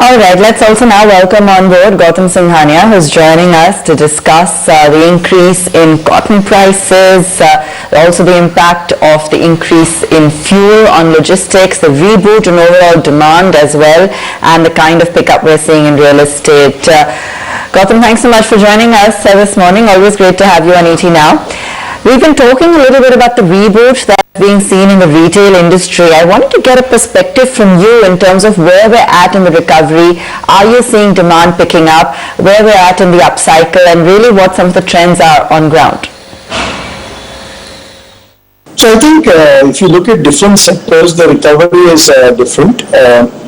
All right, let's also now welcome on board Gautam Singhania, who's joining us to discuss the increase in cotton prices, also the impact of the increase in fuel on logistics, the reboot in overall demand as well, and the kind of pickup we're seeing in real estate. Gautam, thanks so much for joining us this morning. Always great to have you on ET Now. We've been talking a little bit about the reboot that's being seen in the retail industry. I wanted to get a perspective from you in terms of where we're at in the recovery. Are you seeing demand picking up? Where we're at in the upcycle, and really what some of the trends are on ground? So I think if you look at different sectors, the recovery is different.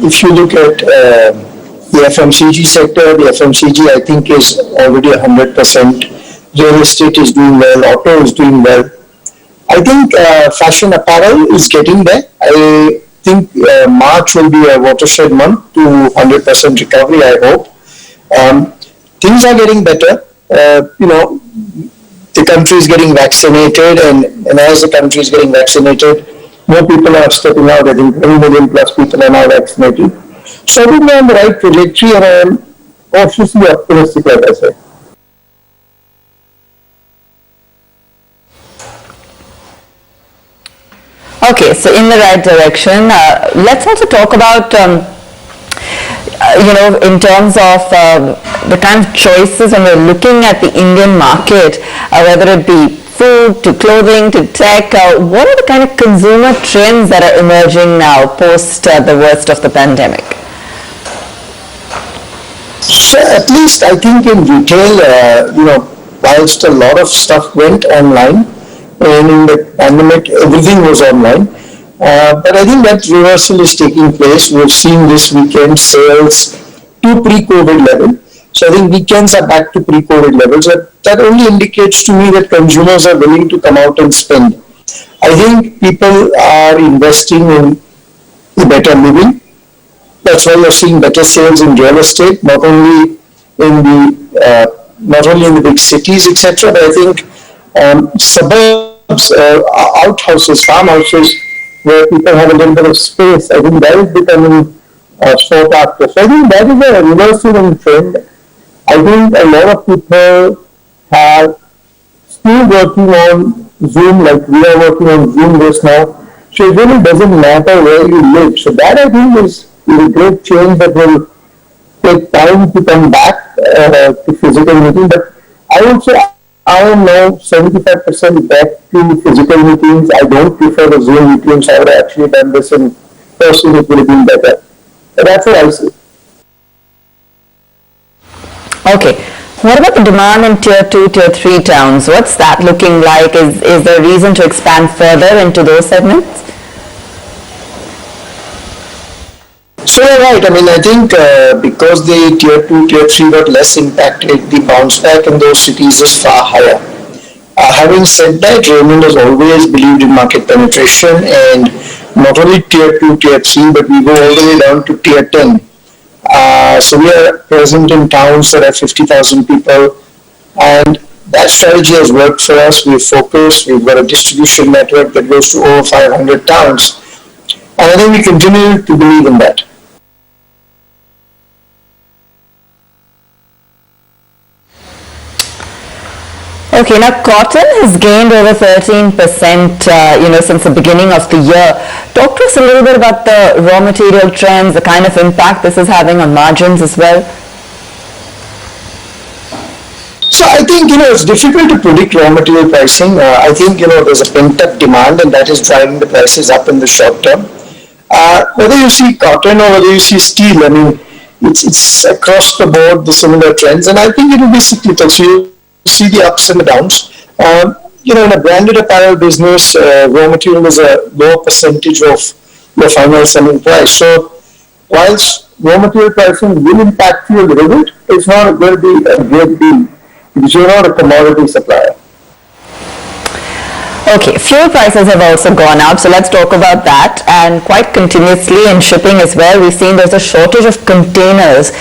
If you look at the FMCG sector, the FMCG I think is already 100%. Real estate is doing well, auto is doing well. I think fashion apparel is getting there. I think March will be a watershed month to 100% recovery, I hope. Things are getting better. The country is getting vaccinated, and as the country is getting vaccinated, more people are stepping out. I think 20 million plus people are now vaccinated. So I think we're on the right trajectory, and I am cautiously optimistic, like I said. Okay, so in the right direction. Let's also talk about, in terms of the kind of choices when we're looking at the Indian market, whether it be food to clothing to tech, what are the kind of consumer trends that are emerging now post the worst of the pandemic? So at least I think in retail, whilst a lot of stuff went online, and in the pandemic, everything was online. But I think that reversal is taking place. We've seen this weekend sales to pre-COVID level. So I think weekends are back to pre-COVID levels. That only indicates to me that consumers are willing to come out and spend. I think people are investing in better living. That's why you're seeing better sales in real estate, not only in the big cities, etc. But I think suburbs, outhouses, farmhouses, where people have a little bit of space, I think that is becoming sought after. So I think that is a reversal in trend. I think a lot of people are still working on Zoom, like we are working on Zoom just now. So it really doesn't matter where you live. So that I think is a great change that will take time to come back to physical meeting. But I would say I am now 75% back to physical meetings. I don't prefer the Zoom meetings. I would have actually done this in person. It would have been better. But that's what I see. Okay. What about the demand in Tier 2, Tier 3 towns? What's that looking like? Is there a reason to expand further into those segments? So you're right. I think because the Tier 2, Tier 3 got less impacted, the bounce back in those cities is far higher. Having said that, Raymond has always believed in market penetration, and not only Tier 2, Tier 3, but we go all the way down to Tier 10. So we are present in towns that have 50,000 people, and that strategy has worked for us. We've focused, we've got a distribution network that goes to over 500 towns, and I think we continue to believe in that. Okay, now cotton has gained over 13%, since the beginning of the year. Talk to us a little bit about the raw material trends, the kind of impact this is having on margins as well. So I think, it's difficult to predict raw material pricing. I think, there's a pent-up demand, and that is driving the prices up in the short term. Whether you see cotton or whether you see steel, it's across the board the similar trends, and I think it will be cyclical. So you see the ups and the downs. In a branded apparel business, raw material is a lower percentage of your final selling price. So whilst raw material pricing will impact you a little bit, it's not going to be a great deal because you're not a commodity supplier. Okay, fuel prices have also gone up, so let's talk about that, and quite continuously in shipping as well. We've seen there's a shortage of containers.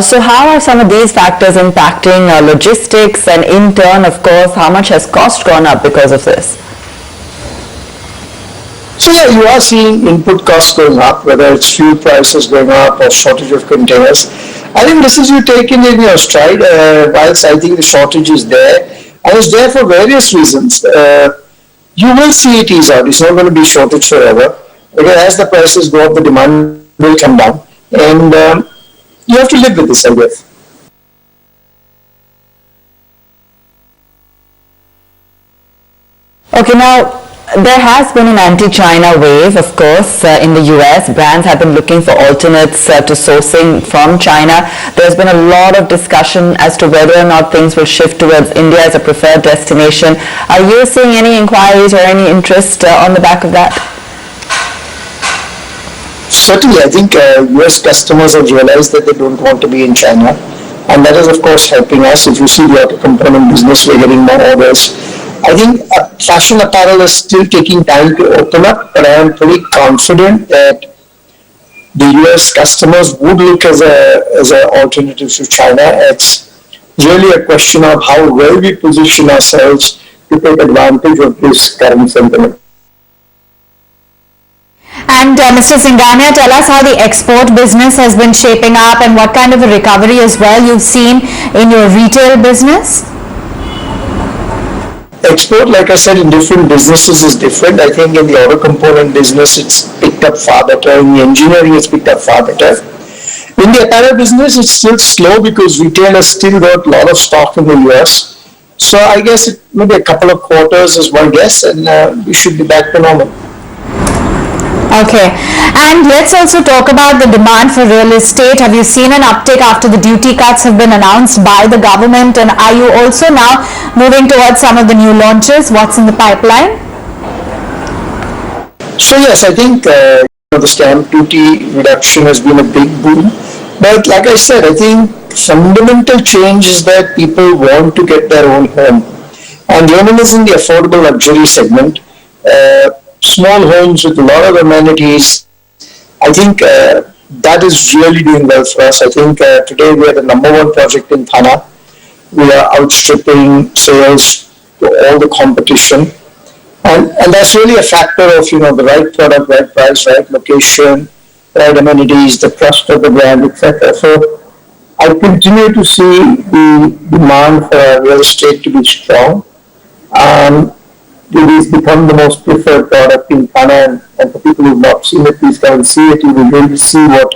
So how are some of these factors impacting logistics, and in turn, of course, how much has cost gone up because of this? So yeah, you are seeing input costs going up, whether it's fuel prices going up or shortage of containers. I think this is you taking in your stride. Whilst I think the shortage is there, and it's there for various reasons. You will see it ease out. It's not going to be shortage forever. Because as the prices go up, the demand will come down, and you have to live with this, I guess. Okay, now there has been an anti-China wave, of course, in the US. Brands have been looking for alternates to sourcing from China. There's been a lot of discussion as to whether or not things will shift towards India as a preferred destination. Are you seeing any inquiries or any interest on the back of that? Certainly, I think US customers have realized that they don't want to be in China, and that is, of course, helping us. If you see the auto component business, we're getting more orders. I think fashion apparel is still taking time to open up, but I am pretty confident that the US customers would look as an alternative to China. It's really a question of how well we position ourselves to take advantage of this current sentiment. And Mr. Singhania, tell us how the export business has been shaping up and what kind of a recovery as well you've seen in your retail business. Export, like I said, in different businesses is different. I think in the auto component business, it's picked up far better. In the engineering, it's picked up far better. In the apparel business, it's still slow because retailers still got a lot of stock in the US. So I guess it maybe a couple of quarters is one guess, and we should be back to normal. Okay, and let's also talk about the demand for real estate. Have you seen an uptick after the duty cuts have been announced by the government, and are you also now moving towards some of the new launches? What's in the pipeline? So yes, I think the stamp duty reduction has been a big boom. But like I said, I think fundamental change is that people want to get their own home. And the only is in the affordable luxury segment. Small homes with a lot of amenities. I think that is really doing well for us. I think today we are the #1 project in Thane. We are outstripping sales to all the competition. And that's really a factor of, the right product, right price, right location, right amenities, the trust of the brand, etc. So I continue to see the demand for real estate to be strong. It has become the most preferred product in Thane, and for people who have not seen it, please come and see it. You will really see what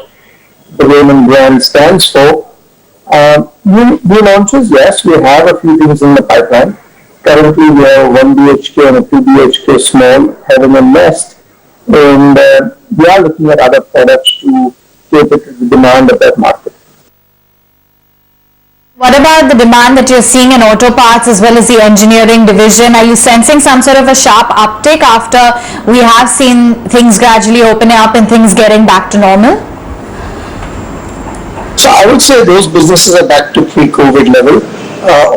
the Raymond brand stands for. New launches, yes, we have a few things in the pipeline. Currently, we have a 1 BHK and a 2 BHK small, Heaven and Nest, and we are looking at other products to cater to the demand of that market. What about the demand that you're seeing in auto parts as well as the engineering division? Are you sensing some sort of a sharp uptick after we have seen things gradually opening up and things getting back to normal? So I would say those businesses are back to pre-COVID level.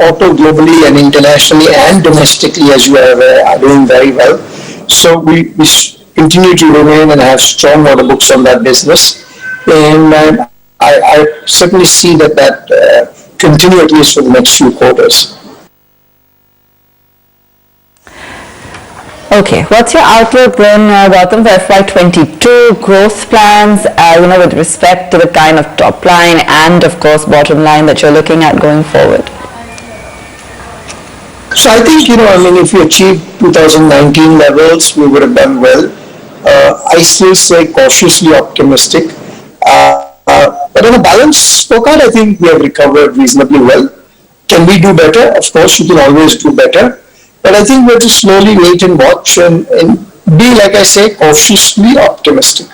Auto globally and internationally and domestically, as you are aware, are doing very well. So we continue to remain and have strong order books on that business. And I certainly see that continue at least for the next few quarters. Okay, what's your outlook then, Gautam, for FY22 growth plans, with respect to the kind of top line and, of course, bottom line that you're looking at going forward? So I think, if we achieve 2019 levels, we would have done well. I still say cautiously optimistic. But on a balanced scorecard, I think we have recovered reasonably well. Can we do better? Of course, we can always do better. But I think we have to slowly wait and watch and be, like I say, cautiously optimistic.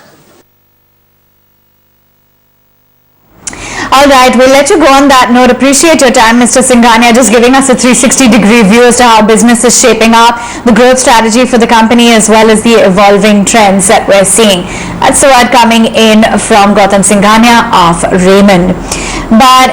All right, we'll let you go on that note. Appreciate your time, Mr. Singhania, just giving us a 360-degree view as to how business is shaping up, the growth strategy for the company, as well as the evolving trends that we're seeing. That's the word coming in from Gautam Singhania of Raymond. But